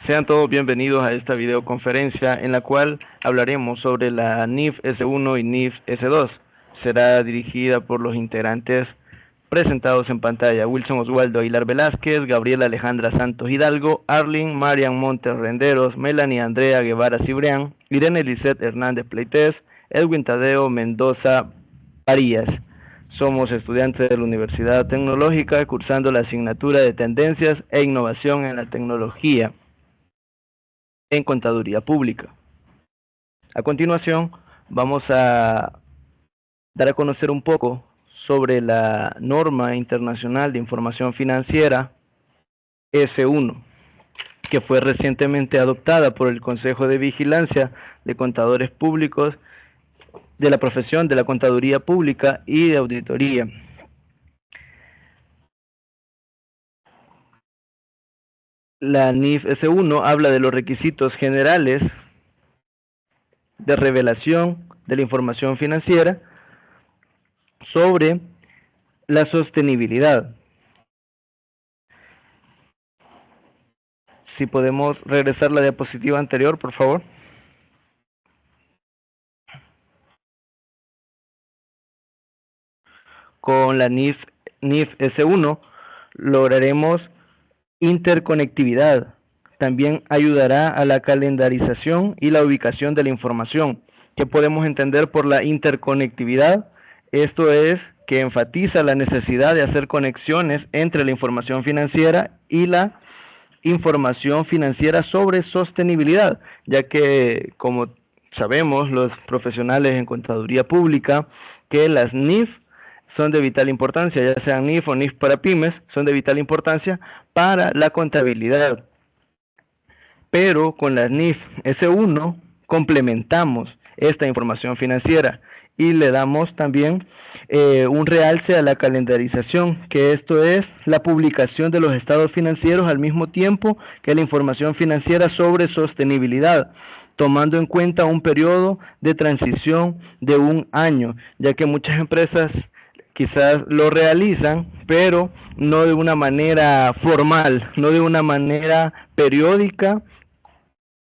Sean todos bienvenidos a esta videoconferencia en la cual hablaremos sobre la NIF S1 y NIF S2. Será dirigida por los integrantes presentados en pantalla: Wilson Oswaldo Aguilar Velázquez, Gabriela Alejandra Santos Hidalgo, Arlene Marian Montes Renderos, Melanie Andrea Guevara Cibrián, Irene Lisette Hernández Pleites, Edwin Tadeo Mendoza Arias. Somos estudiantes de la Universidad Tecnológica cursando la asignatura de Tendencias e Innovación en la Tecnología en Contaduría Pública. A continuación, vamos a dar a conocer un poco sobre la norma internacional de información financiera S1, que fue recientemente adoptada por el Consejo de Vigilancia de Contadores Públicos de la profesión de la Contaduría Pública y de Auditoría. La NIF S1 habla de los requisitos generales de revelación de la información financiera sobre la sostenibilidad. Si podemos regresar la diapositiva anterior, por favor. Con la NIF S1 lograremos interconectividad. También ayudará a la calendarización y la ubicación de la información. ¿Qué podemos entender por la interconectividad? Esto es que enfatiza la necesidad de hacer conexiones entre la información financiera y la información financiera sobre sostenibilidad, ya que, como sabemos los profesionales en contaduría pública, que las NIF son de vital importancia, ya sean NIF o NIF para pymes, son de vital importancia para la contabilidad. Pero con las NIF S1 complementamos esta información financiera y le damos también un realce a la calendarización, que esto es la publicación de los estados financieros al mismo tiempo que la información financiera sobre sostenibilidad, tomando en cuenta un periodo de transición de un año, ya que muchas empresas quizás lo realizan, pero no de una manera formal, no de una manera periódica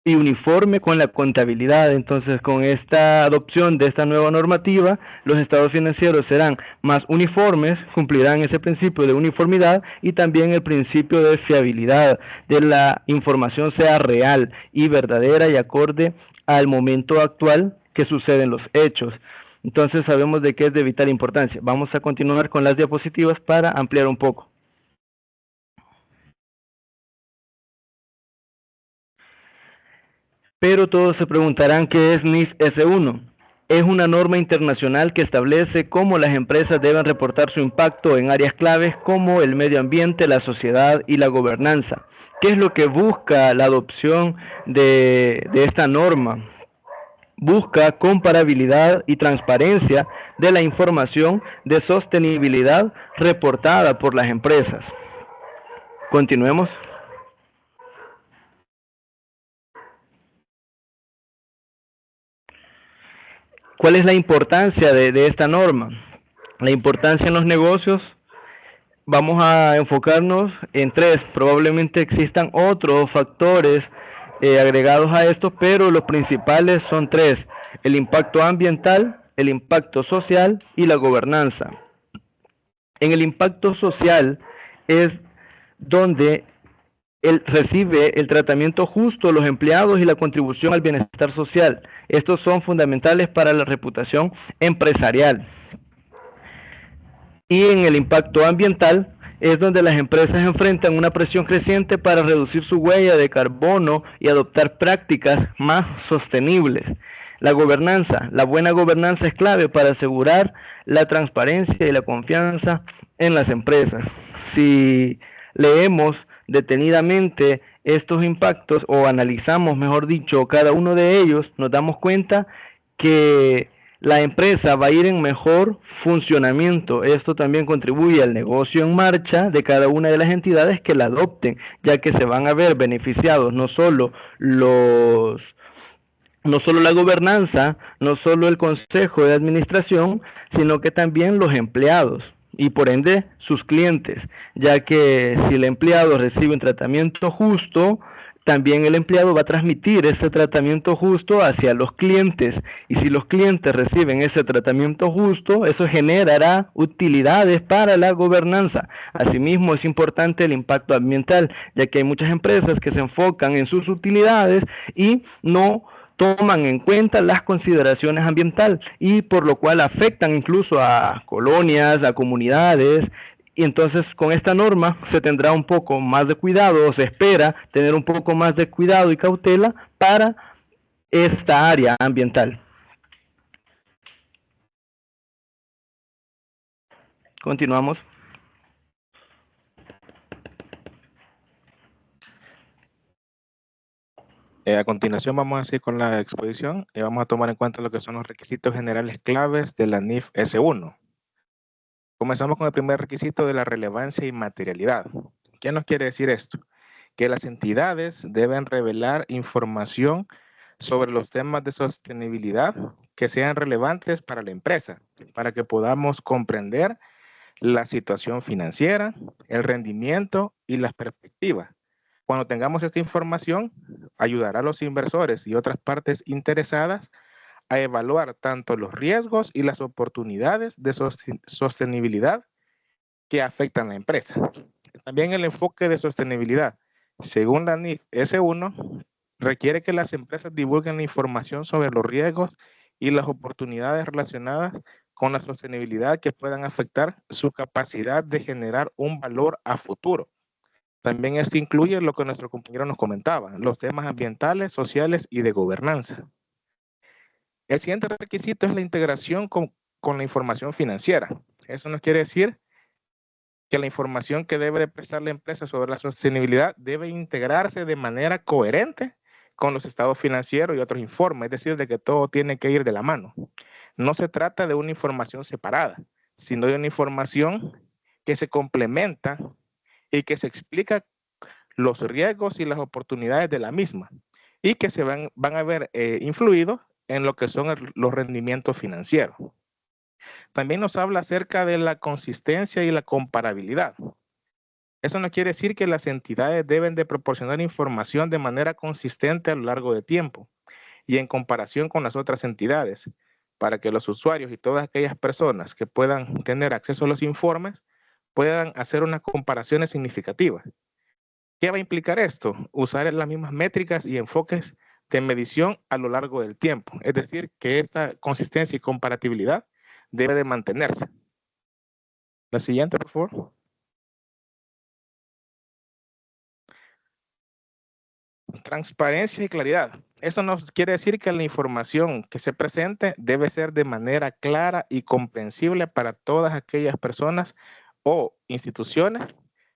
y uniforme con la contabilidad. Entonces, con esta adopción de esta nueva normativa, los estados financieros serán más uniformes, cumplirán ese principio de uniformidad y también el principio de fiabilidad, de la información sea real y verdadera y acorde al momento actual que suceden los hechos. Entonces sabemos de que es de vital importancia. Vamos a continuar con las diapositivas para ampliar un poco. Pero todos se preguntarán qué es NIF S1. Es una norma internacional que establece cómo las empresas deben reportar su impacto en áreas claves como el medio ambiente, la sociedad y la gobernanza. ¿Qué es lo que busca la adopción de esta norma? Busca comparabilidad y transparencia de la información de sostenibilidad reportada por las empresas. Continuemos. ¿Cuál es la importancia de esta norma? La importancia en los negocios, vamos a enfocarnos en tres. Probablemente existan otros factores agregados a esto, pero los principales son tres: el impacto ambiental, el impacto social y la gobernanza. En el impacto social es donde recibe el tratamiento justo los empleados y la contribución al bienestar social. Estos son fundamentales para la reputación empresarial. Y en el impacto ambiental es donde las empresas enfrentan una presión creciente para reducir su huella de carbono y adoptar prácticas más sostenibles. La gobernanza, la buena gobernanza es clave para asegurar la transparencia y la confianza en las empresas. Si leemos detenidamente estos impactos o analizamos, mejor dicho, cada uno de ellos, nos damos cuenta que la empresa va a ir en mejor funcionamiento. Esto también contribuye al negocio en marcha de cada una de las entidades que la adopten, ya que se van a ver beneficiados no solo la gobernanza, no solo el consejo de administración, sino que también los empleados y por ende sus clientes, ya que si el empleado recibe un tratamiento justo, también el empleado va a transmitir ese tratamiento justo hacia los clientes. Y si los clientes reciben ese tratamiento justo, eso generará utilidades para la gobernanza. Asimismo, es importante el impacto ambiental, ya que hay muchas empresas que se enfocan en sus utilidades y no toman en cuenta las consideraciones ambientales y por lo cual afectan incluso a colonias, a comunidades. Y entonces con esta norma se tendrá un poco más de cuidado, o se espera tener un poco más de cuidado y cautela para esta área ambiental. Continuamos. A continuación vamos a seguir con la exposición y vamos a tomar en cuenta lo que son los requisitos generales claves de la NIF S1. Comenzamos con el primer requisito de la relevancia y materialidad. ¿Qué nos quiere decir esto? Que las entidades deben revelar información sobre los temas de sostenibilidad que sean relevantes para la empresa, para que podamos comprender la situación financiera, el rendimiento y las perspectivas. Cuando tengamos esta información, ayudará a los inversores y otras partes interesadas a evaluar tanto los riesgos y las oportunidades de sostenibilidad que afectan a la empresa. También el enfoque de sostenibilidad, según la NIF S1, requiere que las empresas divulguen la información sobre los riesgos y las oportunidades relacionadas con la sostenibilidad que puedan afectar su capacidad de generar un valor a futuro. También esto incluye lo que nuestro compañero nos comentaba, los temas ambientales, sociales y de gobernanza. El siguiente requisito es la integración con la información financiera. Eso nos quiere decir que la información que debe de prestar la empresa sobre la sostenibilidad debe integrarse de manera coherente con los estados financieros y otros informes, es decir, de que todo tiene que ir de la mano. No se trata de una información separada, sino de una información que se complementa y que se explica los riesgos y las oportunidades de la misma y que se van a ver influidos en lo que son los rendimientos financieros. También nos habla acerca de la consistencia y la comparabilidad. Eso no quiere decir que las entidades deben de proporcionar información de manera consistente a lo largo del tiempo y en comparación con las otras entidades, para que los usuarios y todas aquellas personas que puedan tener acceso a los informes puedan hacer unas comparaciones significativas. ¿Qué va a implicar esto? Usar las mismas métricas y enfoques de medición a lo largo del tiempo. Es decir, que esta consistencia y comparatibilidad debe de mantenerse. La siguiente, por favor. Transparencia y claridad. Eso nos quiere decir que la información que se presente debe ser de manera clara y comprensible para todas aquellas personas o instituciones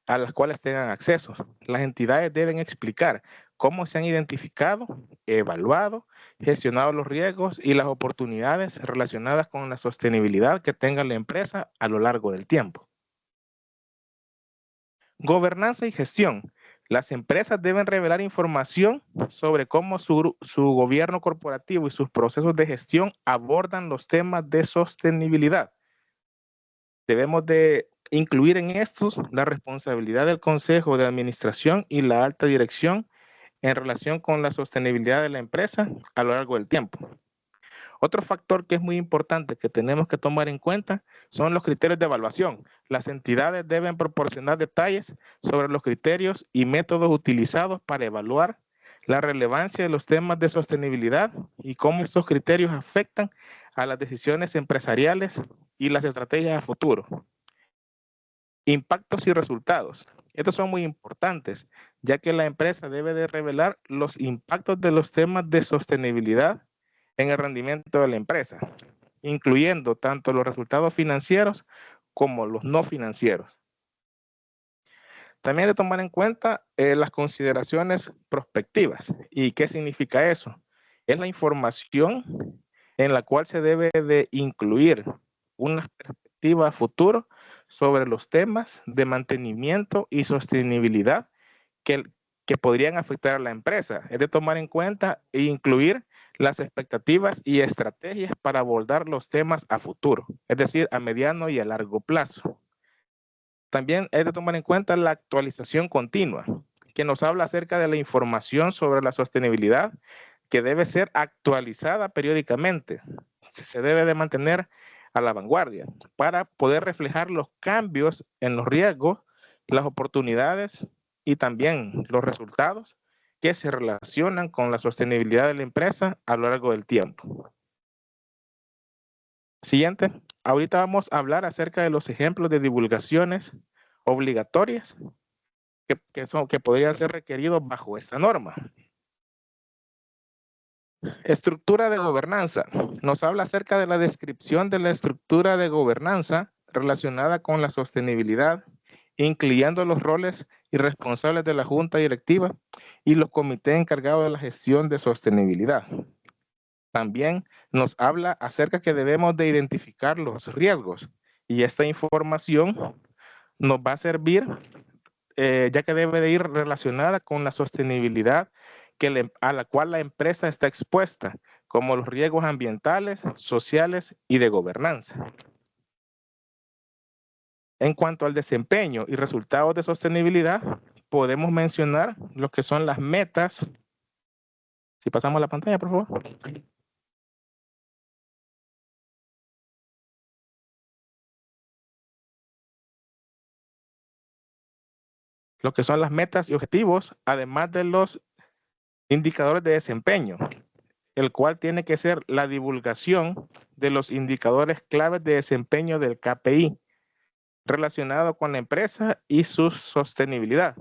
a las cuales tengan acceso. Las entidades deben explicar cómo se han identificado, evaluado, gestionado los riesgos y las oportunidades relacionadas con la sostenibilidad que tenga la empresa a lo largo del tiempo. Gobernanza y gestión. Las empresas deben revelar información sobre cómo su gobierno corporativo y sus procesos de gestión abordan los temas de sostenibilidad. Debemos de incluir en estos la responsabilidad del Consejo de Administración y la alta dirección en relación con la sostenibilidad de la empresa a lo largo del tiempo. Otro factor que es muy importante que tenemos que tomar en cuenta son los criterios de evaluación. Las entidades deben proporcionar detalles sobre los criterios y métodos utilizados para evaluar la relevancia de los temas de sostenibilidad y cómo estos criterios afectan a las decisiones empresariales y las estrategias a futuro. Impactos y resultados. Estos son muy importantes, ya que la empresa debe de revelar los impactos de los temas de sostenibilidad en el rendimiento de la empresa, incluyendo tanto los resultados financieros como los no financieros. También hay que tomar en cuenta las consideraciones prospectivas. ¿Y qué significa eso? Es la información en la cual se debe de incluir una perspectiva a futuro sobre los temas de mantenimiento y sostenibilidad que podrían afectar a la empresa. Es de tomar en cuenta e incluir las expectativas y estrategias para abordar los temas a futuro, es decir, a mediano y a largo plazo. También es de tomar en cuenta la actualización continua, que nos habla acerca de la información sobre la sostenibilidad que debe ser actualizada periódicamente. Se debe de mantener a la vanguardia para poder reflejar los cambios en los riesgos, las oportunidades y también los resultados que se relacionan con la sostenibilidad de la empresa a lo largo del tiempo. Siguiente, ahorita vamos a hablar acerca de los ejemplos de divulgaciones obligatorias que podrían ser requeridos bajo esta norma. Estructura de gobernanza. Nos habla acerca de la descripción de la estructura de gobernanza relacionada con la sostenibilidad, incluyendo los roles y responsables de la junta directiva y los comités encargados de la gestión de sostenibilidad. También nos habla acerca que debemos de identificar los riesgos y esta información nos va a servir ya que debe de ir relacionada con la sostenibilidad a la cual la empresa está expuesta, como los riesgos ambientales, sociales y de gobernanza. En cuanto al desempeño y resultados de sostenibilidad, podemos mencionar lo que son las metas. Si pasamos la pantalla, por favor. Lo que son las metas y objetivos, además de los indicadores de desempeño, el cual tiene que ser la divulgación de los indicadores claves de desempeño del KPI relacionado con la empresa y su sostenibilidad,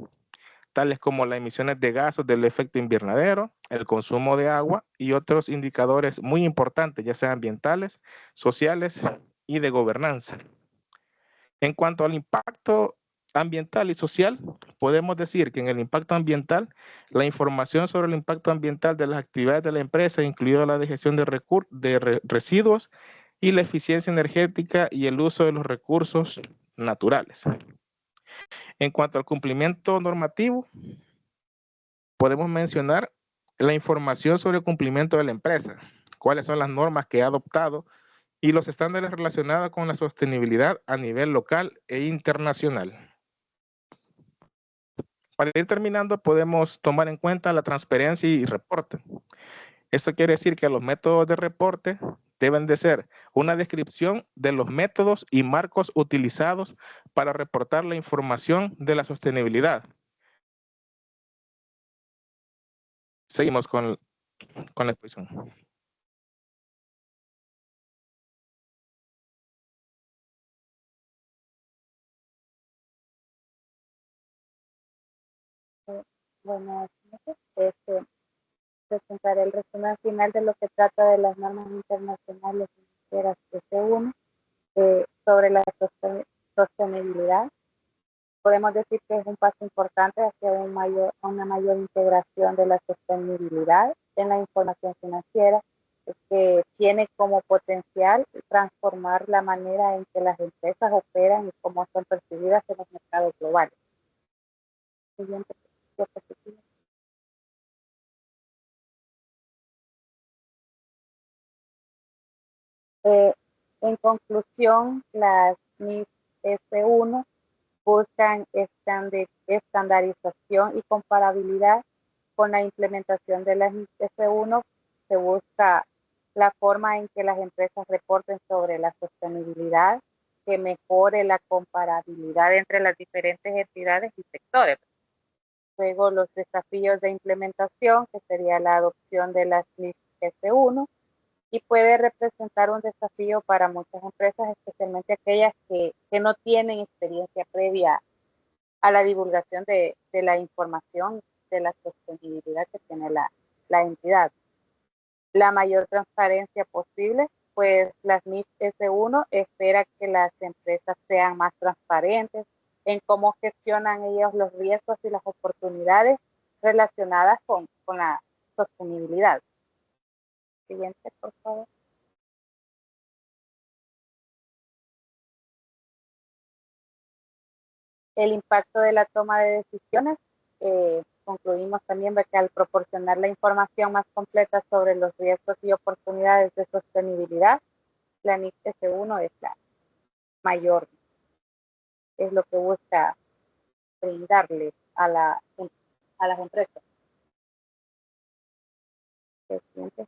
tales como las emisiones de gases del efecto invernadero, el consumo de agua y otros indicadores muy importantes, ya sean ambientales, sociales y de gobernanza. En cuanto al impacto ambiental y social, podemos decir que en el impacto ambiental, la información sobre el impacto ambiental de las actividades de la empresa, incluida la de gestión de residuos y la eficiencia energética y el uso de los recursos naturales. En cuanto al cumplimiento normativo, podemos mencionar la información sobre el cumplimiento de la empresa, cuáles son las normas que ha adoptado y los estándares relacionados con la sostenibilidad a nivel local e internacional. Para ir terminando, podemos tomar en cuenta la transparencia y reporte. Esto quiere decir que los métodos de reporte deben de ser una descripción de los métodos y marcos utilizados para reportar la información de la sostenibilidad. Seguimos con la exposición. Buenas noches. Presentaré el resumen final de lo que trata de las normas internacionales financieras S1 sobre la sostenibilidad. Podemos decir que es un paso importante hacia una mayor integración de la sostenibilidad en la información financiera, que tiene como potencial transformar la manera en que las empresas operan y cómo son percibidas en los mercados globales. Siguiente diapositiva. En conclusión, las NIF S1 buscan estandarización y comparabilidad. Con la implementación de las NIF S1 se busca la forma en que las empresas reporten sobre la sostenibilidad, que mejore la comparabilidad entre las diferentes entidades y sectores. Luego los desafíos de implementación, que sería la adopción de las NIF S1, y puede representar un desafío para muchas empresas, especialmente aquellas que no tienen experiencia previa a la divulgación de la información de la sostenibilidad que tiene la entidad. La mayor transparencia posible, pues las NIF S1 espera que las empresas sean más transparentes en cómo gestionan ellos los riesgos y las oportunidades relacionadas con la sostenibilidad. Siguiente, por favor. El impacto de la toma de decisiones. Concluimos también que al proporcionar la información más completa sobre los riesgos y oportunidades de sostenibilidad, la NIF S1 es la mayor, es lo que busca brindarle a la gente. a las empresas. ¿Se siente?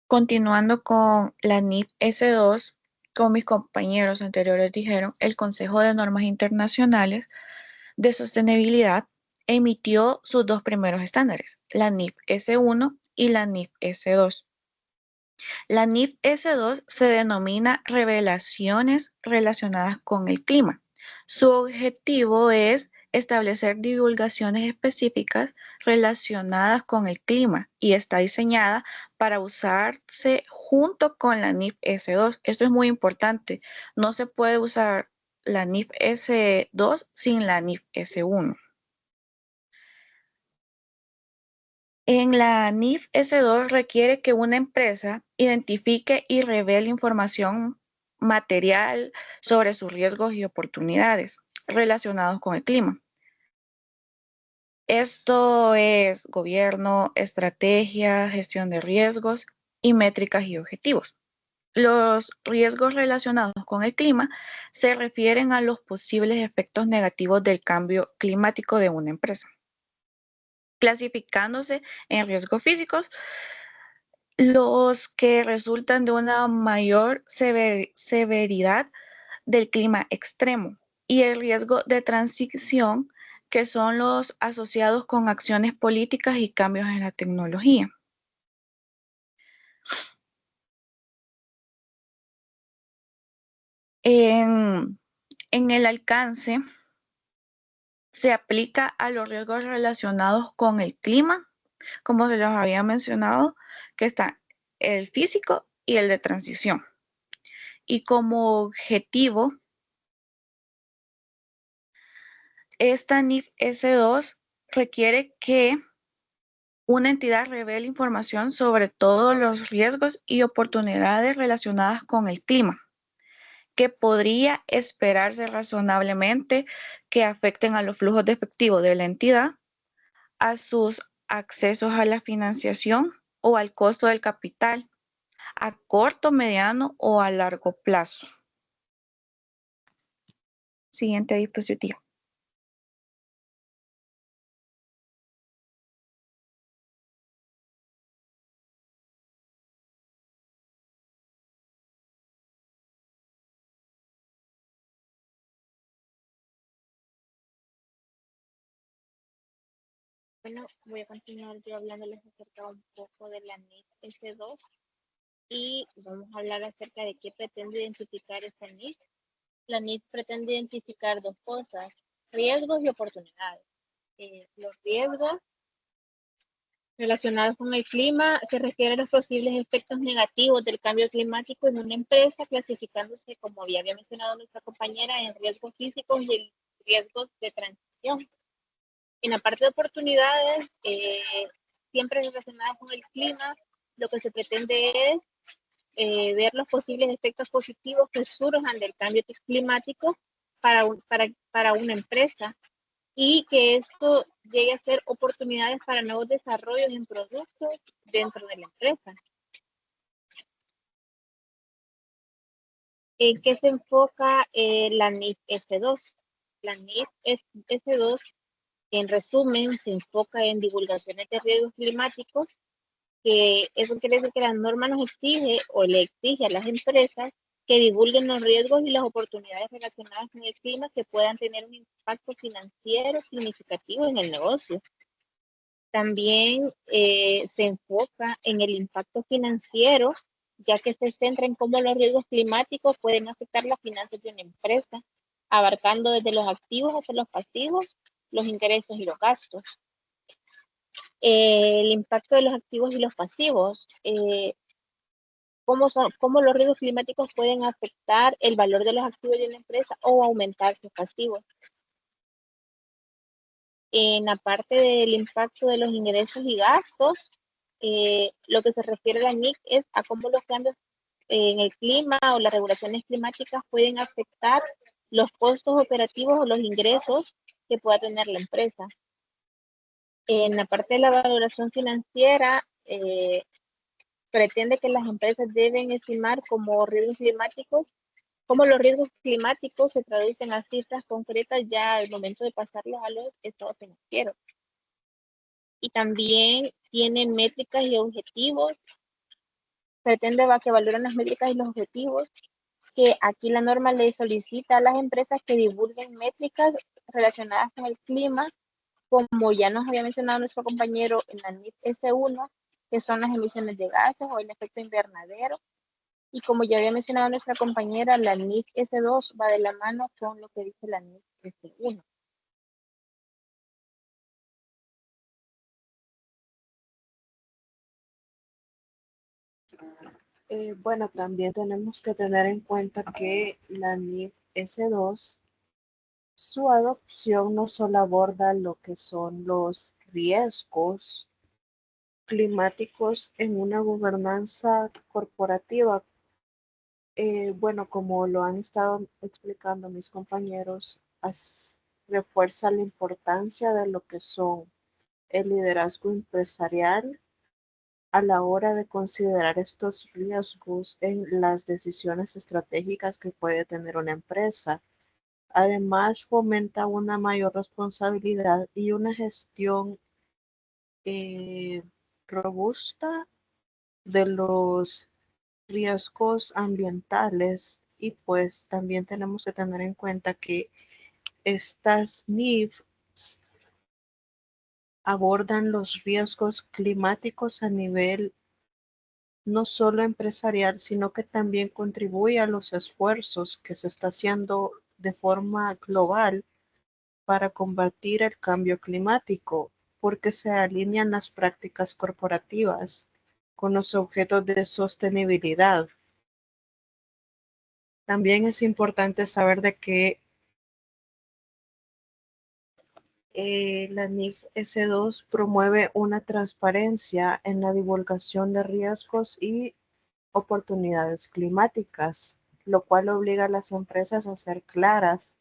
Continuando con la NIF S2, como mis compañeros anteriores dijeron, el Consejo de Normas Internacionales de Sostenibilidad emitió sus dos primeros estándares, la NIF S1 y la NIF S2. La NIF S2 se denomina Revelaciones relacionadas con el clima. Su objetivo es establecer divulgaciones específicas relacionadas con el clima y está diseñada para usarse junto con la NIF S2. Esto es muy importante. No se puede usar la NIF S2 sin la NIF S1. En la NIF S2 requiere que una empresa identifique y revele información material sobre sus riesgos y oportunidades relacionados con el clima. Esto es gobierno, estrategia, gestión de riesgos y métricas y objetivos. Los riesgos relacionados con el clima se refieren a los posibles efectos negativos del cambio climático de una empresa, clasificándose en riesgos físicos, los que resultan de una mayor severidad del clima extremo, y el riesgo de transición, que son los asociados con acciones políticas y cambios en la tecnología. En el alcance se aplica a los riesgos relacionados con el clima, como se los había mencionado, que está el físico y el de transición. Y como objetivo, esta NIF S2 requiere que una entidad revele información sobre todos los riesgos y oportunidades relacionadas con el clima, que podría esperarse razonablemente que afecten a los flujos de efectivo de la entidad, a sus accesos a la financiación o al costo del capital, a corto, mediano o a largo plazo. Siguiente diapositiva. Bueno, voy a continuar yo hablándoles acerca un poco de la NIF S2 y vamos a hablar acerca de qué pretende identificar esta NIF. La NIF pretende identificar dos cosas, riesgos y oportunidades. Los riesgos relacionados con el clima se refieren a los posibles efectos negativos del cambio climático en una empresa, clasificándose, como había mencionado nuestra compañera, en riesgos físicos y en riesgos de transición. En la parte de oportunidades, siempre relacionadas con el clima, lo que se pretende es ver los posibles efectos positivos que surjan del cambio climático para una empresa y que esto llegue a ser oportunidades para nuevos desarrollos en productos dentro de la empresa. ¿En qué se enfoca la NIF S2? La NIF S2, en resumen, se enfoca en divulgaciones de riesgos climáticos, que eso quiere decir que la norma nos exige o le exige a las empresas que divulguen los riesgos y las oportunidades relacionadas con el clima que puedan tener un impacto financiero significativo en el negocio. También se enfoca en el impacto financiero, ya que se centra en cómo los riesgos climáticos pueden afectar las finanzas de una empresa, abarcando desde los activos hasta los pasivos, los ingresos y los gastos. El impacto de los activos y los pasivos, cómo los riesgos climáticos pueden afectar el valor de los activos de una empresa o aumentar sus pasivos. En la parte del impacto de los ingresos y gastos, lo que se refiere a la NIC es a cómo los cambios en el clima o las regulaciones climáticas pueden afectar los costos operativos o los ingresos que pueda tener la empresa. En la parte de la valoración financiera, pretende que las empresas deben estimar como riesgos climáticos, cómo los riesgos climáticos se traducen a cifras concretas ya al momento de pasarlos a los estados financieros. Y también tiene métricas y objetivos. Pretende que valoren las métricas y los objetivos, que aquí la norma le solicita a las empresas que divulguen métricas relacionadas con el clima, como ya nos había mencionado nuestro compañero en la NIF S1, que son las emisiones de gases o el efecto invernadero. Y como ya había mencionado nuestra compañera, la NIF S2 va de la mano con lo que dice la NIF S1. Bueno, también tenemos que tener en cuenta que la NIF S2, su adopción no solo aborda lo que son los riesgos climáticos en una gobernanza corporativa. Bueno, como lo han estado explicando mis compañeros, refuerza la importancia de lo que son el liderazgo empresarial a la hora de considerar estos riesgos en las decisiones estratégicas que puede tener una empresa. Además, fomenta una mayor responsabilidad y una gestión robusta de los riesgos ambientales, y pues también tenemos que tener en cuenta que estas NIF abordan los riesgos climáticos a nivel no solo empresarial, sino que también contribuye a los esfuerzos que se está haciendo de forma global para combatir el cambio climático, porque se alinean las prácticas corporativas con los objetos de sostenibilidad. También es importante saber de que la NIF S2 promueve una transparencia en la divulgación de riesgos y oportunidades climáticas, lo cual obliga a las empresas a ser claras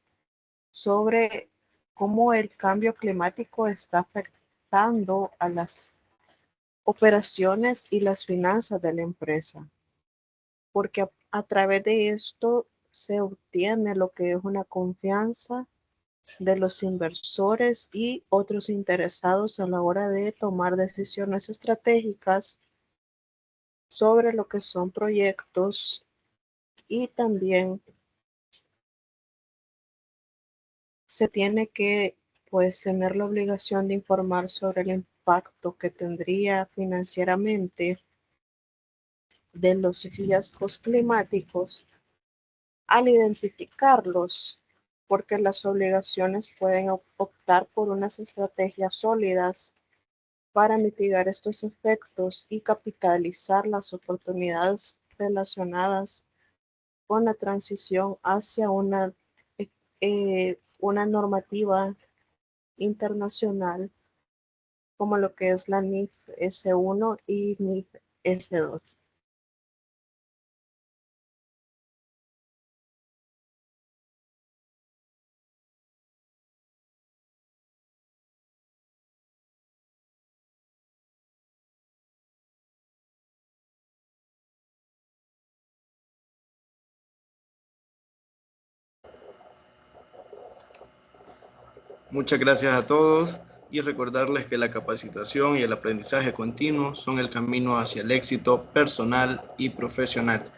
sobre cómo el cambio climático está afectando a las operaciones y las finanzas de la empresa, porque a través de esto se obtiene lo que es una confianza de los inversores y otros interesados a la hora de tomar decisiones estratégicas sobre lo que son proyectos, y también se tiene que pues tener la obligación de informar sobre el impacto que tendría financieramente de los riesgos climáticos al identificarlos, porque las obligaciones pueden optar por unas estrategias sólidas para mitigar estos efectos y capitalizar las oportunidades relacionadas con la transición hacia una normativa internacional como lo que es la NIF S1 y NIF S2. Muchas gracias a todos y recordarles que la capacitación y el aprendizaje continuo son el camino hacia el éxito personal y profesional.